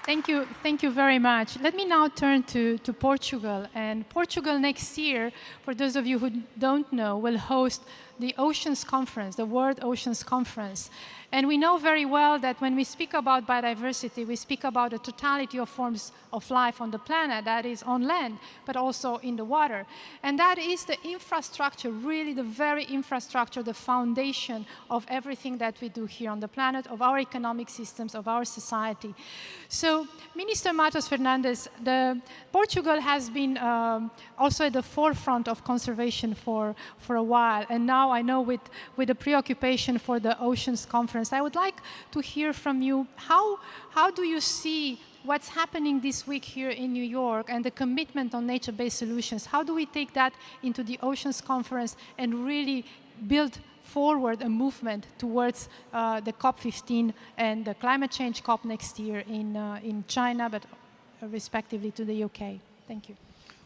Thank you very much. Let me now turn to Portugal. And Portugal next year, for those of you who don't know, will host the Oceans Conference, the World Oceans Conference. And we know very well that when we speak about biodiversity, we speak about the totality of forms of life on the planet, that is on land, but also in the water. And that is the infrastructure, really the very infrastructure, the foundation of everything that we do here on the planet, of our economic systems, of our society. So, Minister Matos Fernandes, Portugal has been also at the forefront of conservation for a while. And now I know with the preoccupation for the Oceans Conference, I would like to hear from you, how do you see what's happening this week here in New York and the commitment on nature-based solutions? How do we take that into the Oceans Conference and really build forward a movement towards the COP15 and the climate change COP next year in China, but respectively to the UK? Thank you.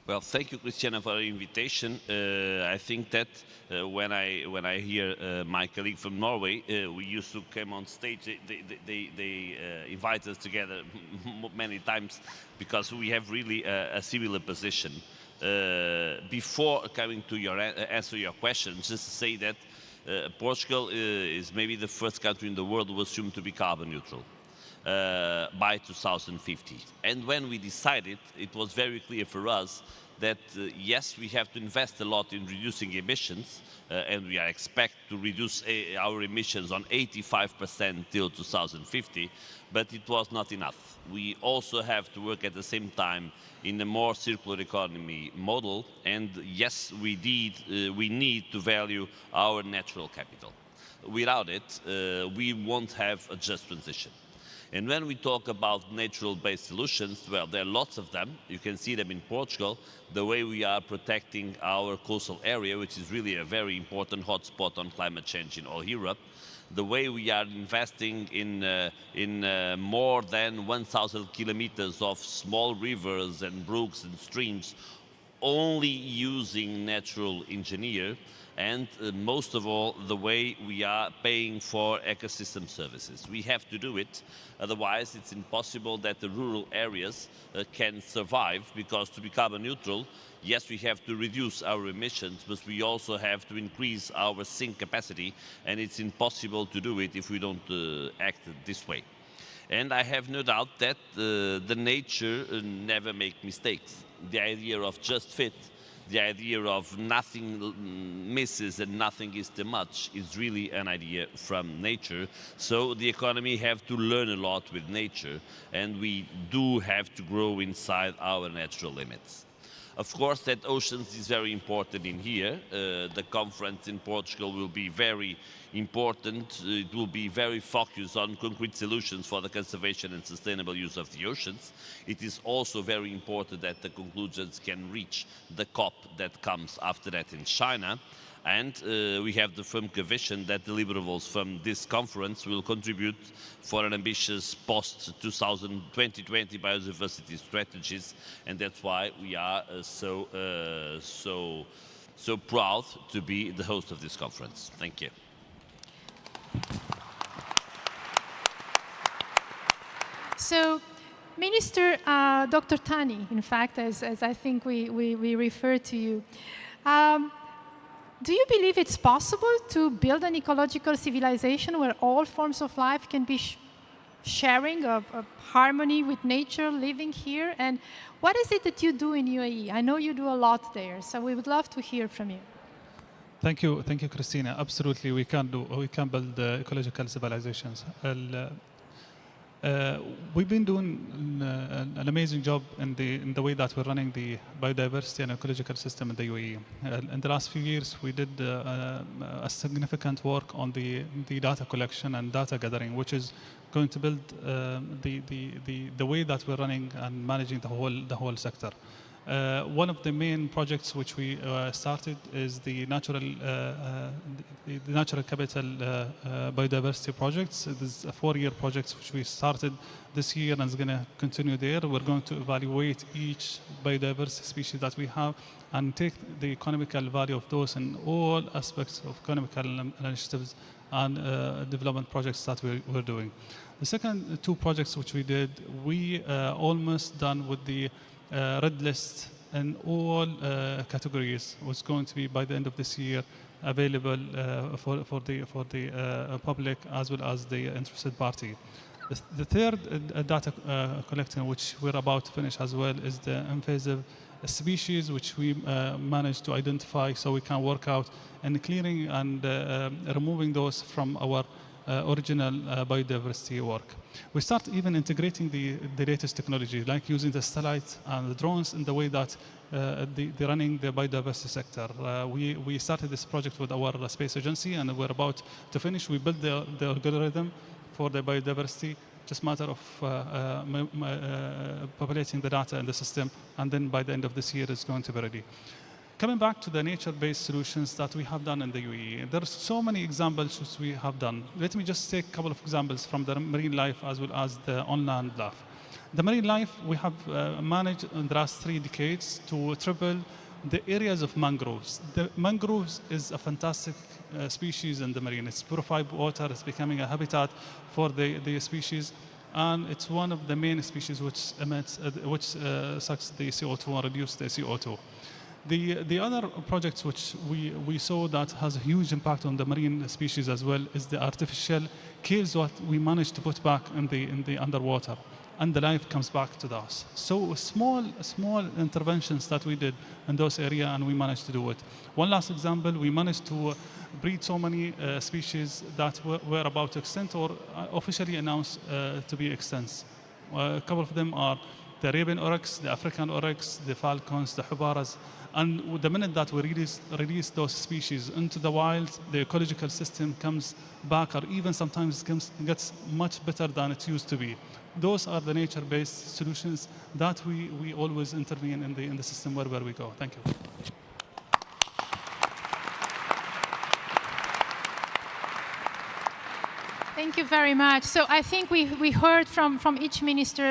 Well, thank you, Christiana, for the invitation. I think that when I hear my colleague from Norway, we used to come on stage. They invite us together many times because we have really a similar position. Before coming to answer your question, just to say that Portugal is maybe the first country in the world who assumed to be carbon neutral by 2050. And when we decided, it was very clear for us that yes, we have to invest a lot in reducing emissions, and we are expect to reduce our emissions on 85% till 2050, but it was not enough. We also have to work at the same time in a more circular economy model, and yes, we need to value our natural capital. Without it, we won't have a just transition. And when we talk about natural-based solutions, well, there are lots of them. You can see them in Portugal, the way we are protecting our coastal area, which is really a very important hotspot on climate change in all Europe, the way we are investing in more than 1,000 kilometers of small rivers and brooks and streams, only using natural engineer, and most of all, the way we are paying for ecosystem services. We have to do it, otherwise it's impossible that the rural areas can survive, because to be carbon neutral, yes, we have to reduce our emissions, but we also have to increase our sink capacity, and it's impossible to do it if we don't act this way. And I have no doubt that the nature never make mistakes. The idea of just fit, the idea of nothing misses and nothing is too much is really an idea from nature. So the economy have to learn a lot with nature, and we do have to grow inside our natural limits. Of course, that oceans is very important in here. The conference in Portugal will be very important. It will be very focused on concrete solutions for the conservation and sustainable use of the oceans. It is also very important that the conclusions can reach the COP that comes after that in China. And we have the firm conviction that deliverables from this conference will contribute for an ambitious post-2020 biodiversity strategies, and that's why we are so proud to be the host of this conference. Thank you. So, Minister Dr. Tani, in fact, as I think we refer to you, do you believe it's possible to build an ecological civilization where all forms of life can be sharing a harmony with nature, living here? And what is it that you do in UAE? I know you do a lot there, so we would love to hear from you. Thank you, Christina. Absolutely, we can build ecological civilizations. We've been doing an amazing job in the way that we're running the biodiversity and ecological system in the UAE. In the last few years, we did a significant work on the data collection and data gathering, which is going to build the way that we're running and managing the whole sector. One of the main projects which we started is the natural capital biodiversity projects. This is a 4-year project which we started this year and is going to continue there. We're going to evaluate each biodiversity species that we have and take the economical value of those in all aspects of economical initiatives and development projects that we're doing. The second 2 projects which we did, we almost done with the red list in all categories was going to be by the end of this year available for the public as well as the interested party. The third data collection, which we're about to finish as well, is the invasive species, which we managed to identify so we can work out and clearing and removing those from our original biodiversity work. We start even integrating the latest technology, like using the satellite and the drones in the way that they're running the biodiversity sector. We started this project with our space agency and we're about to finish. We built the algorithm for the biodiversity, just matter of populating the data in the system, and then by the end of this year it's going to be ready. Coming back to the nature-based solutions that we have done in the UAE, there are so many examples which we have done. Let me just take a couple of examples from the marine life as well as the on-land life. The marine life, we have managed in the last 3 decades to triple the areas of mangroves. The mangroves is a fantastic species in the marine. It's purified water, it's becoming a habitat for the species, and it's one of the main species which emits, sucks the CO2 and reduces the CO2. The other projects which we saw that has a huge impact on the marine species as well is the artificial caves that we managed to put back in the underwater, and the life comes back to us. So small interventions that we did in those areas, and we managed to do it. One last example, we managed to breed so many species that were about to extinct or officially announced to be extinct. A couple of them are the Arabian oryx, the African oryx, the falcons, the hubaras. And the minute that we release those species into the wild, the ecological system comes back, or even sometimes gets much better than it used to be. Those are the nature-based solutions that we always intervene in the system wherever we go. Thank you. Thank you very much. So I think we heard from each minister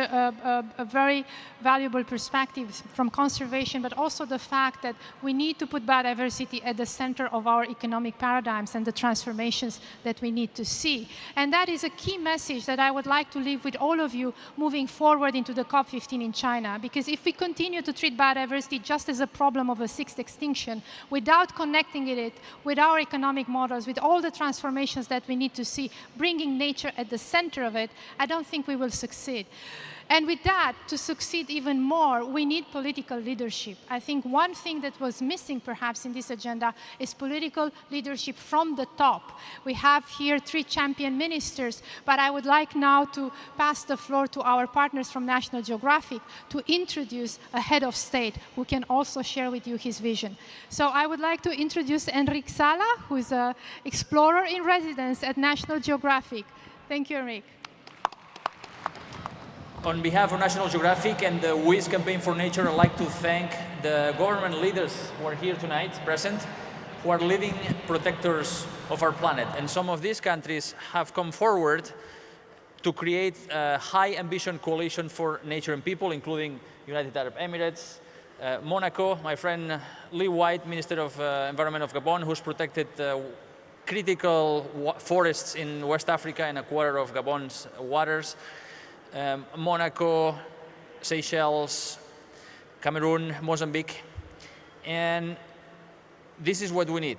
a very valuable perspective from conservation, but also the fact that we need to put biodiversity at the center of our economic paradigms and the transformations that we need to see. And that is a key message that I would like to leave with all of you moving forward into the COP15 in China. Because if we continue to treat biodiversity just as a problem of a 6th extinction, without connecting it with our economic models, with all the transformations that we need to see, bringing nature at the center of it, I don't think we will succeed. And with that, to succeed even more, we need political leadership. I think one thing that was missing perhaps in this agenda is political leadership from the top. We have here 3 champion ministers, but I would like now to pass the floor to our partners from National Geographic to introduce a head of state who can also share with you his vision. So I would like to introduce Enrique Sala, who is an explorer in residence at National Geographic. Thank you, Enrique. On behalf of National Geographic and the WIS Campaign for Nature, I'd like to thank the government leaders who are here tonight, present, who are leading protectors of our planet. And some of these countries have come forward to create a high ambition coalition for nature and people, including United Arab Emirates, Monaco, my friend Lee White, Minister of Environment of Gabon, who's protected critical forests in West Africa and a quarter of Gabon's waters. Monaco, Seychelles, Cameroon, Mozambique. And this is what we need.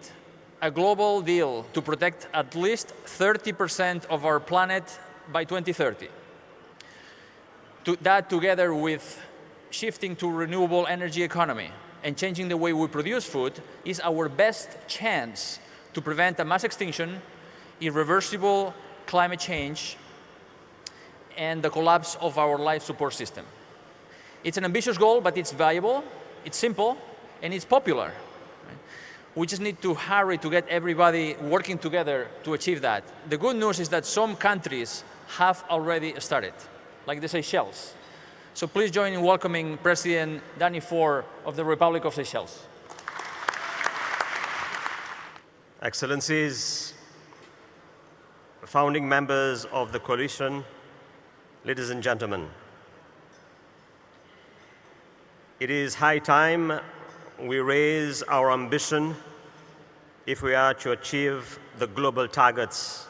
A global deal to protect at least 30% of our planet by 2030. That together with shifting to renewable energy economy and changing the way we produce food is our best chance to prevent a mass extinction, irreversible climate change, and the collapse of our life support system. It's an ambitious goal, but it's valuable, it's simple, and it's popular. We just need to hurry to get everybody working together to achieve that. The good news is that some countries have already started, like the Seychelles. So please join in welcoming President Danny Faure of the Republic of Seychelles. Excellencies, founding members of the coalition, ladies and gentlemen, it is high time we raise our ambition if we are to achieve the global targets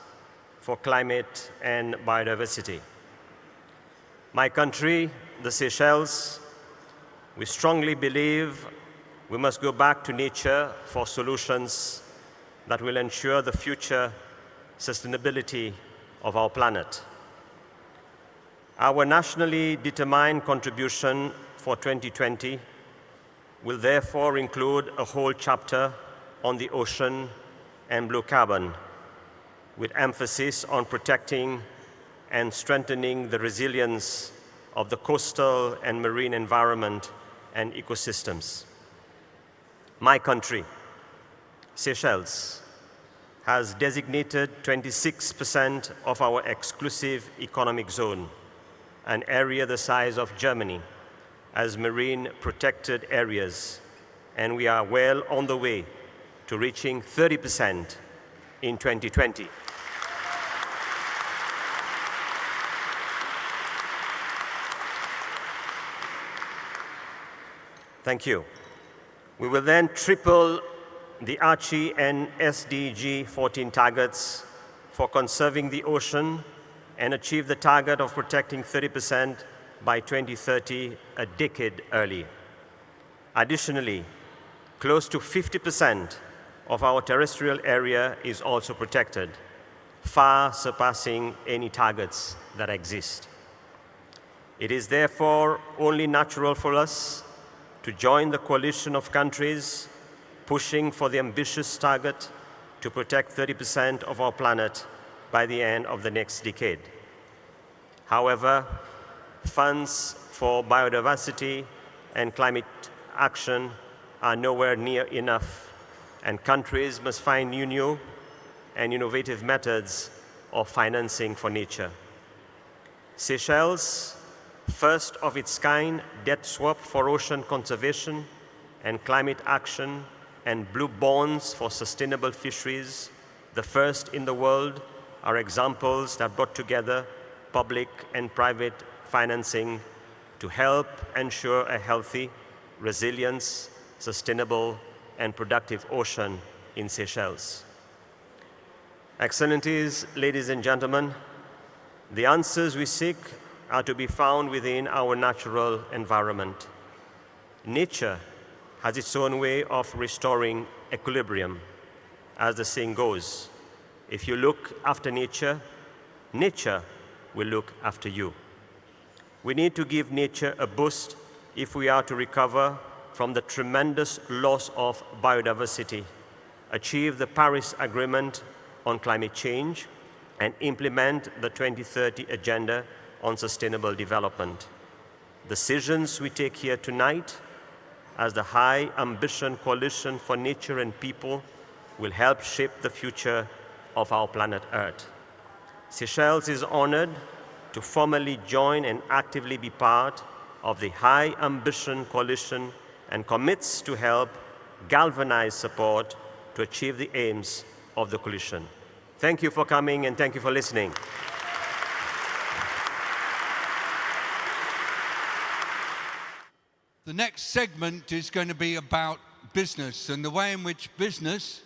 for climate and biodiversity. My country, the Seychelles, we strongly believe we must go back to nature for solutions that will ensure the future sustainability of our planet. Our nationally determined contribution for 2020 will therefore include a whole chapter on the ocean and blue carbon, with emphasis on protecting and strengthening the resilience of the coastal and marine environment and ecosystems. My country, Seychelles, has designated 26% of our exclusive economic zone, an area the size of Germany, as marine protected areas, and we are well on the way to reaching 30% in 2020. Thank you. We will then triple the Aichi and SDG 14 targets for conserving the ocean and achieve the target of protecting 30% by 2030, a decade early. Additionally, close to 50% of our terrestrial area is also protected, far surpassing any targets that exist. It is therefore only natural for us to join the coalition of countries pushing for the ambitious target to protect 30% of our planet by the end of the next decade. However, funds for biodiversity and climate action are nowhere near enough, and countries must find new and innovative methods of financing for nature. Seychelles, first of its kind debt swap for ocean conservation and climate action and blue bonds for sustainable fisheries, the first in the world, are examples that brought together public and private financing to help ensure a healthy, resilient, sustainable, and productive ocean in Seychelles. Excellencies, ladies and gentlemen, the answers we seek are to be found within our natural environment. Nature has its own way of restoring equilibrium. As the saying goes, if you look after nature, nature will look after you. We need to give nature a boost if we are to recover from the tremendous loss of biodiversity, achieve the Paris Agreement on climate change, and implement the 2030 Agenda on Sustainable Development. Decisions we take here tonight as the High Ambition Coalition for Nature and People will help shape the future of our planet Earth. Seychelles is honored to formally join and actively be part of the High Ambition Coalition and commits to help galvanize support to achieve the aims of the coalition. Thank you for coming and thank you for listening. The next segment is going to be about business and the way in which business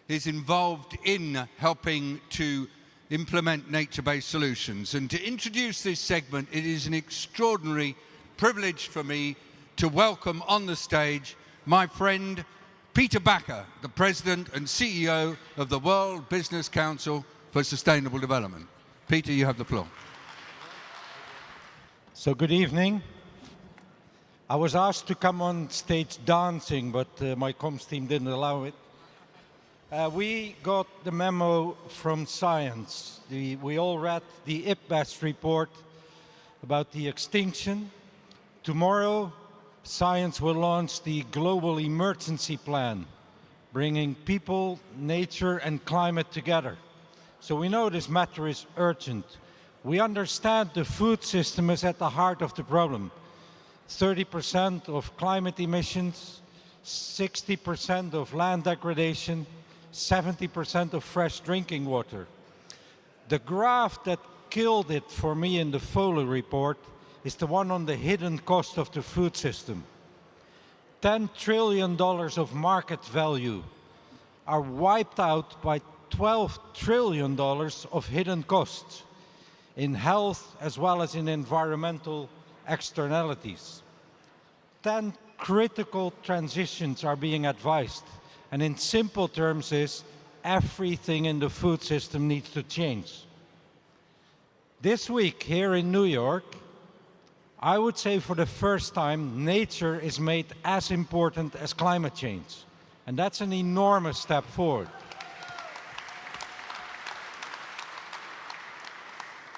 is involved in helping to implement nature-based solutions. And to introduce this segment, it is an extraordinary privilege for me to welcome on the stage my friend Peter Backer, the President and CEO of the World Business Council for Sustainable Development. Peter, you have the floor. So good evening. I was asked to come on stage dancing, but my comms team didn't allow it. We got the memo from science. We all read the IPBES report about the extinction. Tomorrow, science will launch the Global Emergency Plan, bringing people, nature, and climate together. So we know this matter is urgent. We understand the food system is at the heart of the problem. 30% of climate emissions, 60% of land degradation, 70% of fresh drinking water. The graph that killed it for me in the Foley report is the one on the hidden cost of the food system. $10 trillion of market value are wiped out by $12 trillion of hidden costs in health as well as in environmental externalities. 10 critical transitions are being advised, and in simple terms is everything in the food system needs to change. This week here in New York, I would say for the first time, nature is made as important as climate change. And that's an enormous step forward.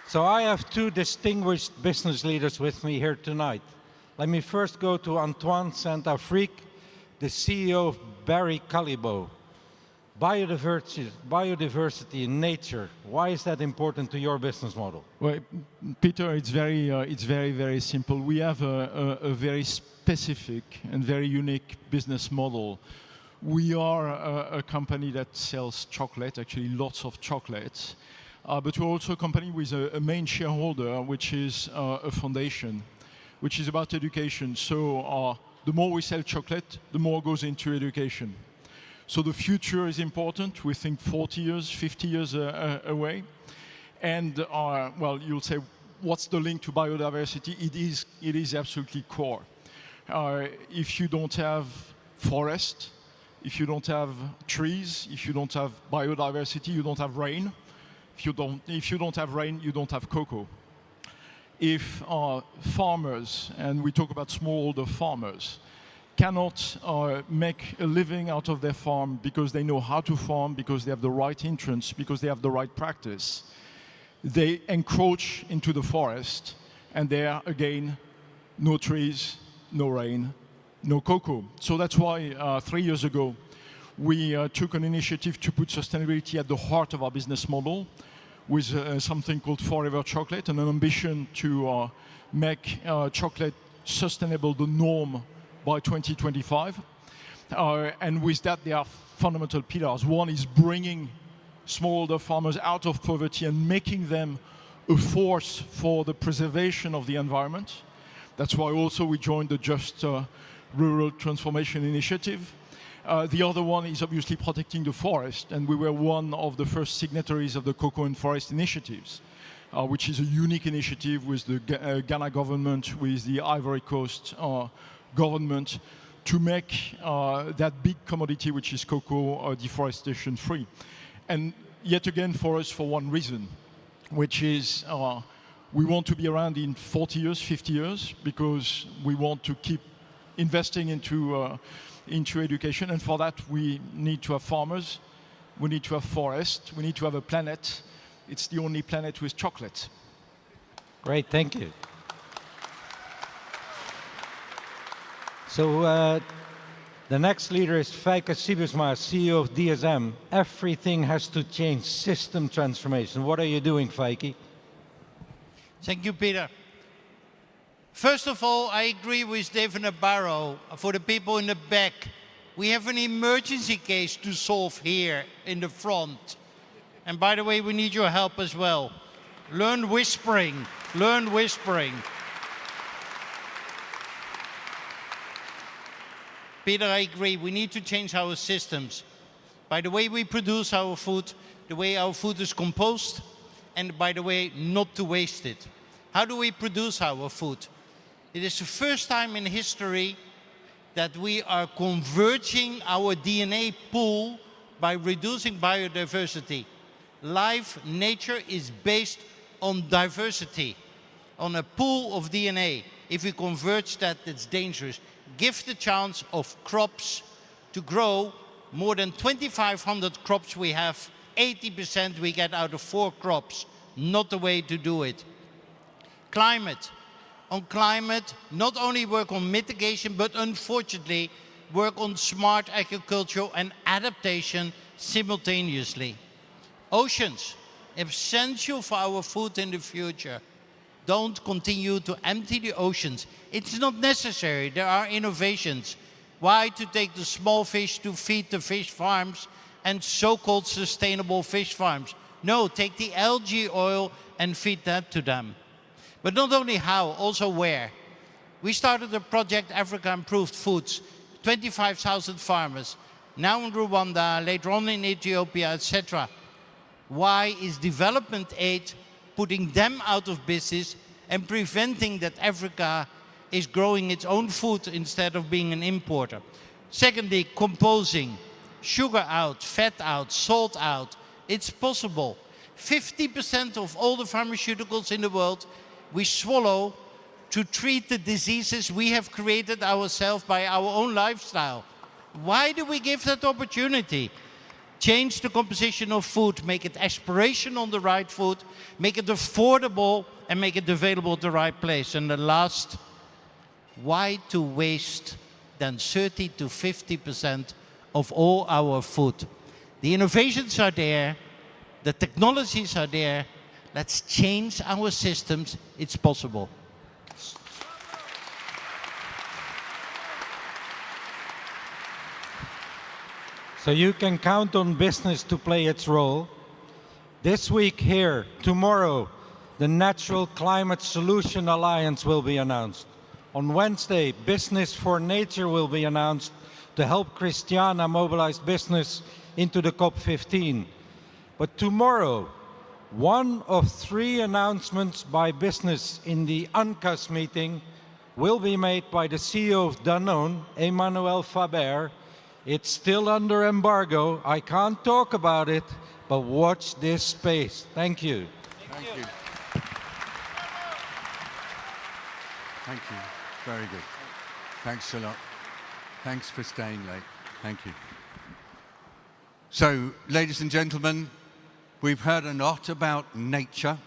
So I have two distinguished business leaders with me here tonight. Let me first go to Antoine Saint-Affrique, the CEO of Barry Callebaut. Biodiversity in nature, why is that important to your business model? Well, Peter, it's very simple. We have a very specific and very unique business model. We are a company that sells chocolate, actually lots of chocolates, but we're also a company with a main shareholder, which is a foundation, which is about education. So the more we sell chocolate, the more goes into education. So the future is important. We think 40 years, 50 years away. And well, you'll say, what's the link to biodiversity? It is absolutely core. If you don't have forest, if you don't have trees, if you don't have biodiversity, you don't have rain. If you don't have rain, you don't have cocoa. If farmers, and we talk about smallholder farmers, cannot make a living out of their farm because they know how to farm, because they have the right entrance, because they have the right practice, they encroach into the forest, and there, again, no trees, no rain, no cocoa. So that's why 3 years ago, we took an initiative to put sustainability at the heart of our business model with something called Forever Chocolate, and an ambition to make chocolate sustainable, the norm, by 2025. And with that, there are fundamental pillars. One is bringing smallholder farmers out of poverty and making them a force for the preservation of the environment. That's why also we joined the Just Rural Transformation Initiative. The other one is obviously protecting the forest, and we were one of the first signatories of the Cocoa and Forest Initiatives, which is a unique initiative with the Ghana government, with the Ivory Coast government, to make that big commodity, which is cocoa, deforestation free. And yet again, for us, for one reason, which is we want to be around in 40 years, 50 years, because we want to keep investing into education. And for that, we need to have farmers, we need to have forests, we need to have a planet. It's the only planet with chocolate. Great, thank you. So the next leader is Feike Sijbesma, CEO of DSM. Everything has to change, system transformation. What are you doing, Feike? Thank you, Peter. First of all, I agree with David Nabarro. For the people in the back, we have an emergency case to solve here in the front. And by the way, we need your help as well. Learn whispering. Learn whispering. Peter, I agree. We need to change our systems. By the way we produce our food, the way our food is composed, and by the way, not to waste it. How do we produce our food? It is the first time in history that we are converging our DNA pool by reducing biodiversity. Life, nature is based on diversity, on a pool of DNA. If we converge that, it's dangerous. Give the chance of crops to grow. More than 2,500 crops we have, 80% we get out of 4 crops. Not the way to do it. Climate. On climate, not only work on mitigation, but unfortunately, work on smart agriculture and adaptation simultaneously. Oceans. essential for our food in the future. Don't continue to empty the oceans. It's not necessary. There are innovations. Why to take the small fish to feed the fish farms and so-called sustainable fish farms? No, take the algae oil and feed that to them. But not only how, also where. We started a project, Africa Improved Foods, 25,000 farmers, now in Rwanda, later on in Ethiopia, etc. Why is development aid putting them out of business and preventing that Africa is growing its own food instead of being an importer? Secondly, composing. Sugar out, fat out, salt out. It's possible. 50% of all the pharmaceuticals in the world we swallow to treat the diseases we have created ourselves by our own lifestyle. Why do we give that opportunity? Change the composition of food, make it aspiration on the right food, make it affordable, and make it available at the right place. And the last, why to waste then 30 to 50% of all our food? The innovations are there, the technologies are there. Let's change our systems. It's possible. So you can count on business to play its role. This week here, tomorrow, the Natural Climate Solution Alliance will be announced. On Wednesday, Business for Nature will be announced to help Christiana mobilize business into the COP15. But tomorrow, one of 3 announcements by business in the UNCAS meeting will be made by the CEO of Danone, Emmanuel Faber. It's still under embargo. I can't talk about it, but watch this space. Thank you. Thank you. Thank you. Very good. Thanks a lot. Thanks for staying late. Thank you. So, ladies and gentlemen, we've heard a lot about nature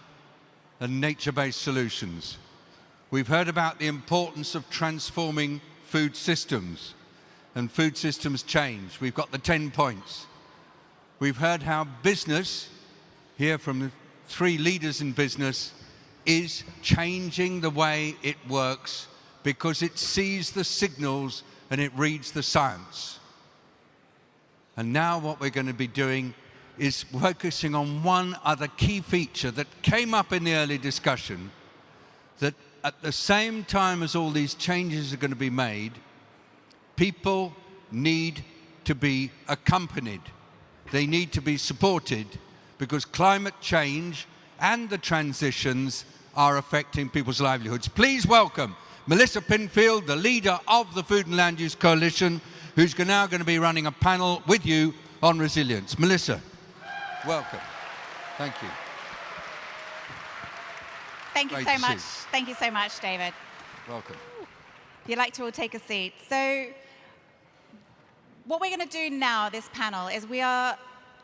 and nature-based solutions. We've heard about the importance of transforming food systems and food systems change. We've got the 10 points. We've heard how business, here from the 3 leaders in business, is changing the way it works because it sees the signals and it reads the science. And now what we're going to be doing is focusing on one other key feature that came up in the early discussion, that at the same time as all these changes are going to be made, people need to be accompanied. They need to be supported because climate change and the transitions are affecting people's livelihoods. Please welcome Melissa Pinfield, the leader of the Food and Land Use Coalition, who's now going to be running a panel with you on resilience. Melissa, welcome. Thank you. Thank you so much. Thank you so much, David. Welcome. If you'd like to all take a seat. So what we're going to do now, this panel, is we are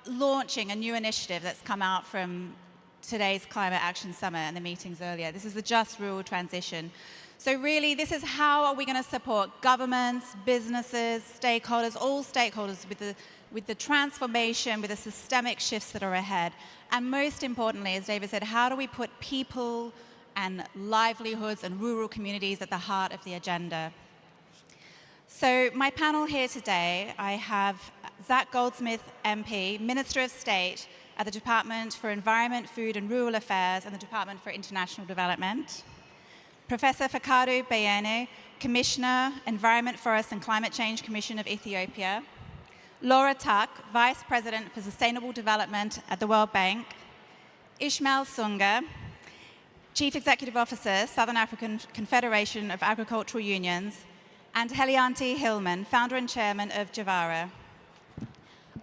launching a new initiative that's come out from today's Climate Action Summit and the meetings earlier. This is the Just Rural Transition. So really, this is how are we going to support governments, businesses, stakeholders, all stakeholders with the transformation, with the systemic shifts that are ahead. And most importantly, as David said, how do we put people and livelihoods and rural communities at the heart of the agenda? So my panel here today, I have Zac Goldsmith, MP, Minister of State at the Department for Environment, Food and Rural Affairs and the Department for International Development. Professor Fakadu Bayene, Commissioner, Environment, Forest and Climate Change Commission of Ethiopia. Laura Tuck, Vice President for Sustainable Development at the World Bank. Ishmael Sunga, Chief Executive Officer, Southern African Confederation of Agricultural Unions, and Helianti Hillman, Founder and Chairman of Javara.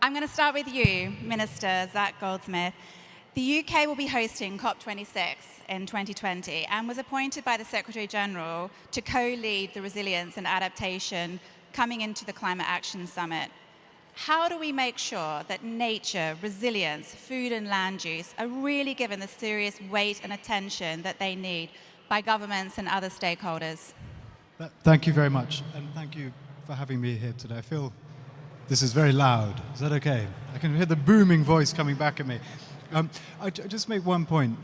I'm going to start with you, Minister Zac Goldsmith. The UK will be hosting COP26 in 2020 and was appointed by the Secretary General to co-lead the resilience and adaptation coming into the Climate Action Summit. How do we make sure that nature, resilience, food and land use are really given the serious weight and attention that they need by governments and other stakeholders? Thank you very much, and thank you for having me here today. I feel this is very loud. Is that okay? I can hear the booming voice coming back at me. Just make one point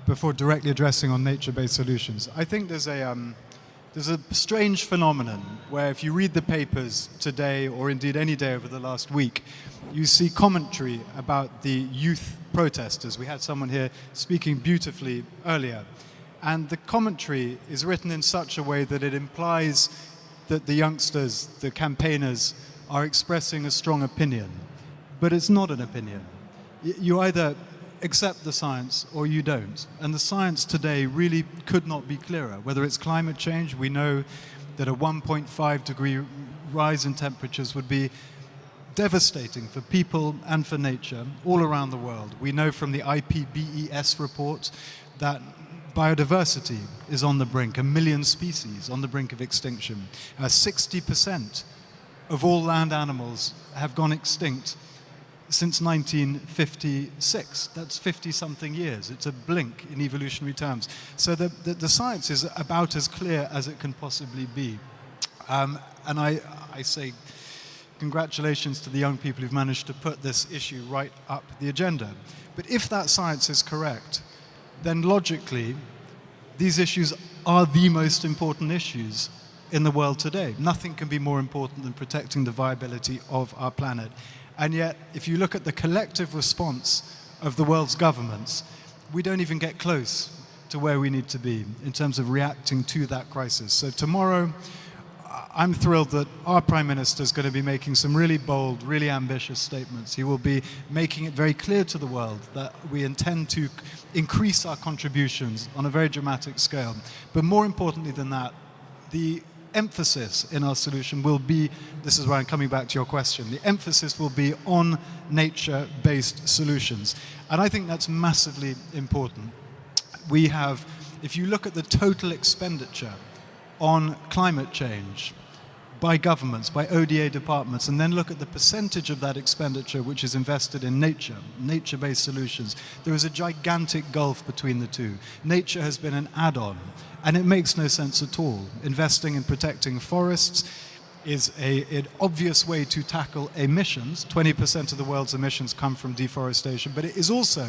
before directly addressing on nature-based solutions. I think there's a strange phenomenon where if you read the papers today or indeed any day over the last week, you see commentary about the youth protesters. We had someone here speaking beautifully earlier. And the commentary is written in such a way that it implies that the youngsters, the campaigners, are expressing a strong opinion. But it's not an opinion. You either accept the science or you don't. And the science today really could not be clearer. Whether it's climate change, we know that a 1.5 degree rise in temperatures would be devastating for people and for nature all around the world. We know from the IPBES report that biodiversity is on the brink, 1 million species on the brink of extinction. 60% of all land animals have gone extinct since 1956. That's 50-something years. It's a blink in evolutionary terms. So the science is about as clear as it can possibly be. And I say congratulations to the young people who've managed to put this issue right up the agenda. But if that science is correct, then logically, these issues are the most important issues in the world today. Nothing can be more important than protecting the viability of our planet. And yet, if you look at the collective response of the world's governments, we don't even get close to where we need to be in terms of reacting to that crisis. So tomorrow, I'm thrilled that our Prime Minister is going to be making some really bold, really ambitious statements. He will be making it very clear to the world that we intend to increase our contributions on a very dramatic scale. But more importantly than that, the emphasis in our solution will be, this is where I'm coming back to your question, the emphasis will be on nature-based solutions. And I think that's massively important. We have, if you look at the total expenditure on climate change by governments, by ODA departments, and then look at the percentage of that expenditure which is invested in nature, nature-based solutions, there is a gigantic gulf between the two. Nature has been an add-on, and it makes no sense at all. Investing in protecting forests is an obvious way to tackle emissions. 20% of the world's emissions come from deforestation, but it is also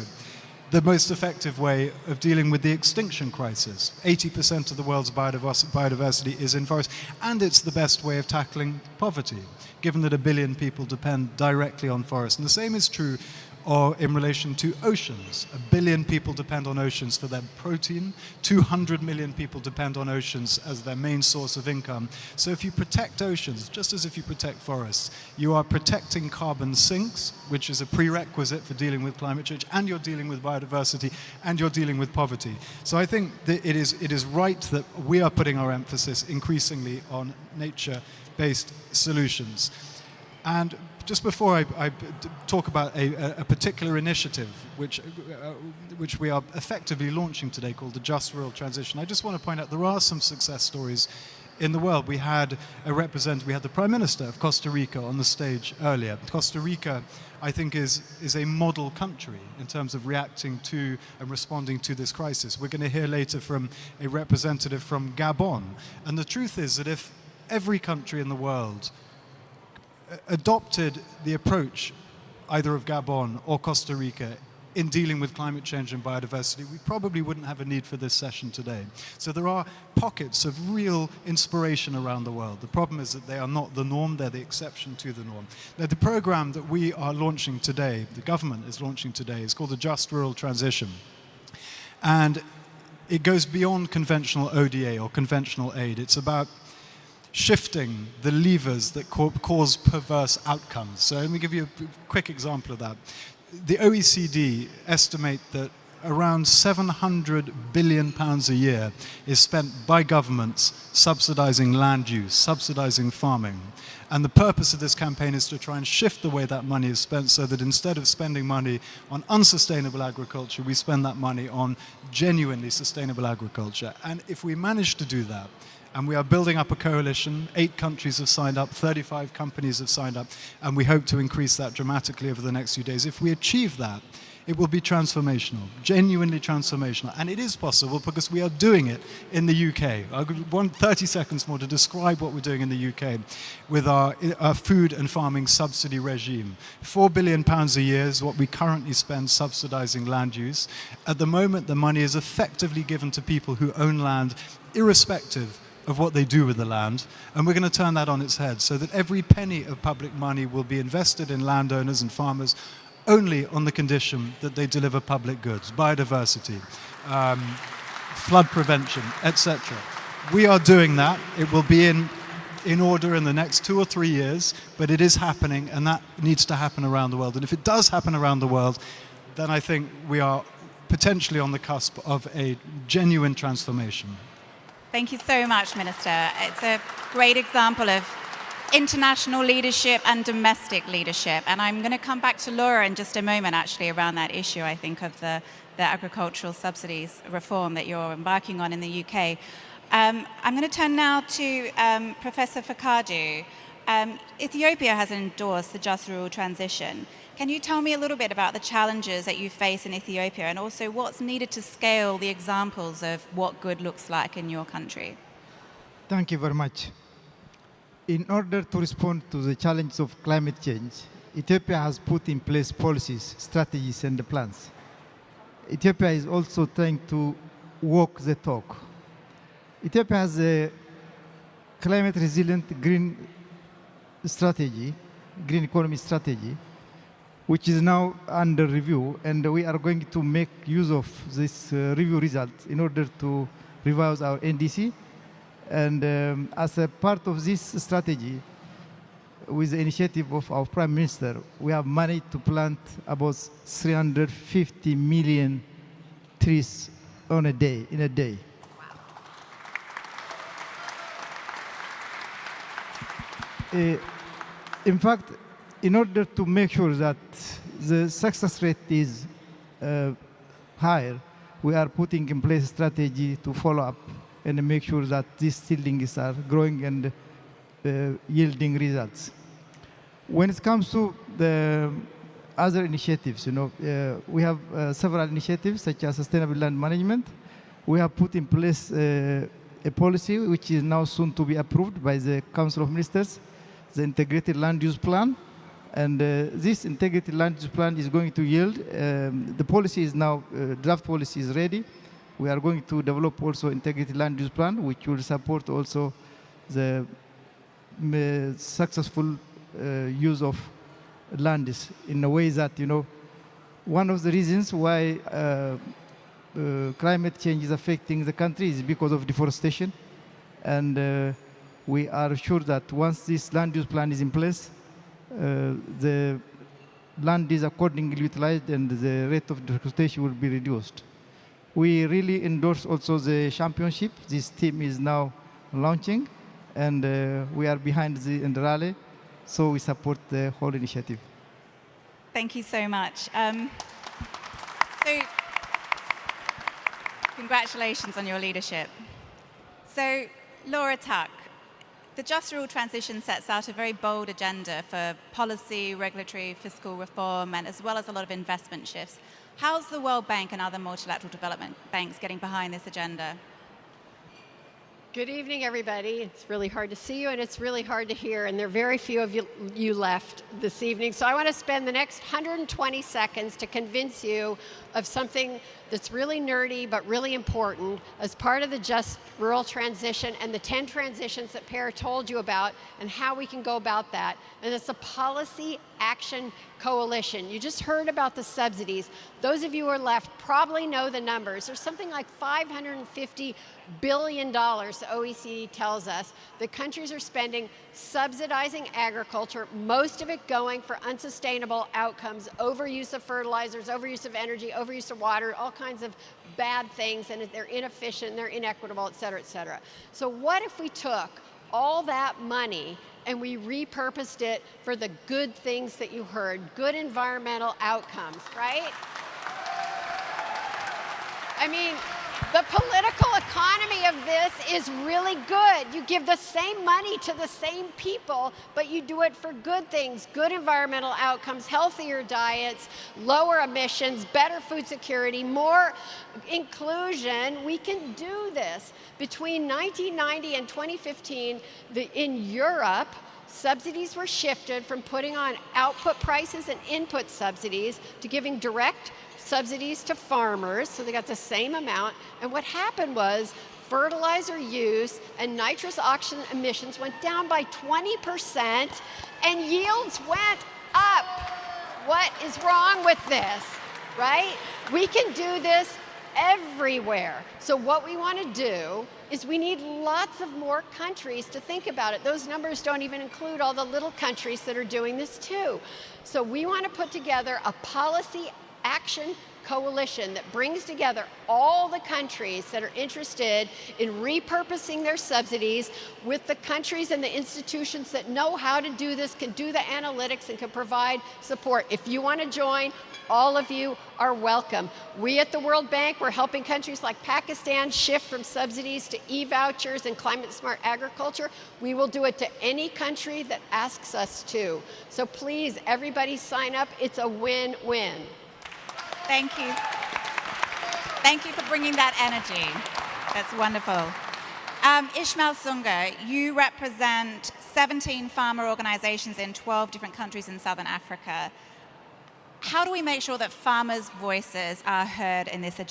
the most effective way of dealing with the extinction crisis. 80% of the world's biodiversity is in forests, and it's the best way of tackling poverty, given that 1 billion people depend directly on forests. And the same is true in relation to oceans. 1 billion people depend on oceans for their protein. 200 million people depend on oceans as their main source of income. So if you protect oceans, just as if you protect forests, you are protecting carbon sinks, which is a prerequisite for dealing with climate change, and you're dealing with biodiversity, and you're dealing with poverty. So I think that it is right that we are putting our emphasis increasingly on nature-based solutions. And just before I talk about a particular initiative which we are effectively launching today called the Just Rural Transition, I just want to point out there are some success stories in the world. We had the Prime Minister of Costa Rica on the stage earlier. Costa Rica, I think, is a model country in terms of reacting to and responding to this crisis. We're going to hear later from a representative from Gabon. And the truth is that if every country in the world adopted the approach either of Gabon or Costa Rica in dealing with climate change and biodiversity, we probably wouldn't have a need for this session today. So there are pockets of real inspiration around the world. The problem is that they are not the norm, they're the exception to the norm. Now, the program that we are launching today, the government is launching today, is called the Just Rural Transition. And it goes beyond conventional ODA or conventional aid. It's about shifting the levers that cause perverse outcomes. So let me give you a quick example of that. The OECD estimate that around £700 billion a year is spent by governments subsidizing land use, subsidizing farming. And the purpose of this campaign is to try and shift the way that money is spent so that instead of spending money on unsustainable agriculture, we spend that money on genuinely sustainable agriculture. And if we manage to do that, and we are building up a coalition. 8 countries have signed up, 35 companies have signed up, and we hope to increase that dramatically over the next few days. If we achieve that, it will be transformational, genuinely transformational. And it is possible because we are doing it in the UK. I'll give 30 seconds more to describe what we're doing in the UK with our food and farming subsidy regime. £4 billion a year is what we currently spend subsidizing land use. At the moment, the money is effectively given to people who own land, irrespective of what they do with the land, and we're going to turn that on its head so that every penny of public money will be invested in landowners and farmers only on the condition that they deliver public goods, biodiversity, flood prevention, etc. We are doing that. It will be in order in the next 2 or 3 years, but it is happening, and that needs to happen around the world. And if it does happen around the world, then I think we are potentially on the cusp of a genuine transformation. Thank you so much, Minister. It's a great example of international leadership and domestic leadership. And I'm going to come back to Laura in just a moment, actually, around that issue, I think, of the agricultural subsidies reform that you're embarking on in the UK. I'm going to turn now to Professor Fakadu. Ethiopia has endorsed the Just Rural Transition. Can you tell me a little bit about the challenges that you face in Ethiopia and also what's needed to scale the examples of what good looks like in your country? Thank you very much. In order to respond to the challenge of climate change, Ethiopia has put in place policies, strategies, and plans. Ethiopia is also trying to walk the talk. Ethiopia has a climate resilient green strategy, green economy strategy, which is now under review, and we are going to make use of this review results in order to revise our NDC. And as a part of this strategy, with the initiative of our Prime Minister, we have managed to plant about 350 million trees in a day. In fact, in order to make sure that the success rate is higher, we are putting in place a strategy to follow up and make sure that these seedlings are growing and yielding results. When it comes to the other initiatives, we have several initiatives such as sustainable land management. We have put in place a policy which is now soon to be approved by the Council of Ministers, the Integrated Land Use Plan. And this Integrated Land Use Plan is going to yield, the policy is now, draft policy is ready. We are going to develop also Integrated Land Use Plan, which will support also the successful use of lands in a way that, one of the reasons why climate change is affecting the country is because of deforestation. And we are sure that once this land use plan is in place, the land is accordingly utilized and the rate of deforestation will be reduced. We really endorse also the championship. This team is now launching, and we are behind the rally, so we support the whole initiative. Thank you so much. So, congratulations on your leadership. So, Laura Tuck, the Just Rural Transition sets out a very bold agenda for policy, regulatory, fiscal reform, and as well as a lot of investment shifts. How's the World Bank and other multilateral development banks getting behind this agenda? Good evening, everybody. It's really hard to see you, and it's really hard to hear, and there are very few of you left this evening. So I want to spend the next 120 seconds to convince you of something that's really nerdy but really important as part of the Just Rural Transition and the 10 transitions that Per told you about and how we can go about that. And it's a policy action coalition. You just heard about the subsidies. Those of you who are left probably know the numbers. There's something like $550 billion, the OECD tells us, that countries are spending subsidizing agriculture, most of it going for unsustainable outcomes, overuse of fertilizers, overuse of energy, overuse of water, all kinds of bad things, and they're inefficient, they're inequitable, et cetera, et cetera. So what if we took all that money and we repurposed it for the good things that you heard, good environmental outcomes, right? I mean, The political economy of this is really good. You give the same money to the same people, but you do it for good things, good environmental outcomes, healthier diets, lower emissions, better food security, more inclusion. We can do this. Between 1990 and 2015, in Europe, subsidies were shifted from putting on output prices and input subsidies to giving direct subsidies to farmers, so they got the same amount. And what happened was fertilizer use and nitrous oxide emissions went down by 20% and yields went up. What is wrong with this, right? We can do this everywhere. So what we want to do is we need lots of more countries to think about it. Those numbers don't even include all the little countries that are doing this too. So we want to put together a policy action coalition that brings together all the countries that are interested in repurposing their subsidies with the countries and the institutions that know how to do this, can do the analytics, and can provide support. If you want to join, all of you are welcome. We at the World Bank, we're helping countries like Pakistan shift from subsidies to e-vouchers and climate-smart agriculture. We will do it to any country that asks us to. So please, everybody sign up. It's a win-win. Thank you. Thank you for bringing that energy. That's wonderful. Ishmael Sunga, you represent 17 farmer organizations in 12 different countries in Southern Africa. How do we make sure that farmers' voices are heard in this agenda?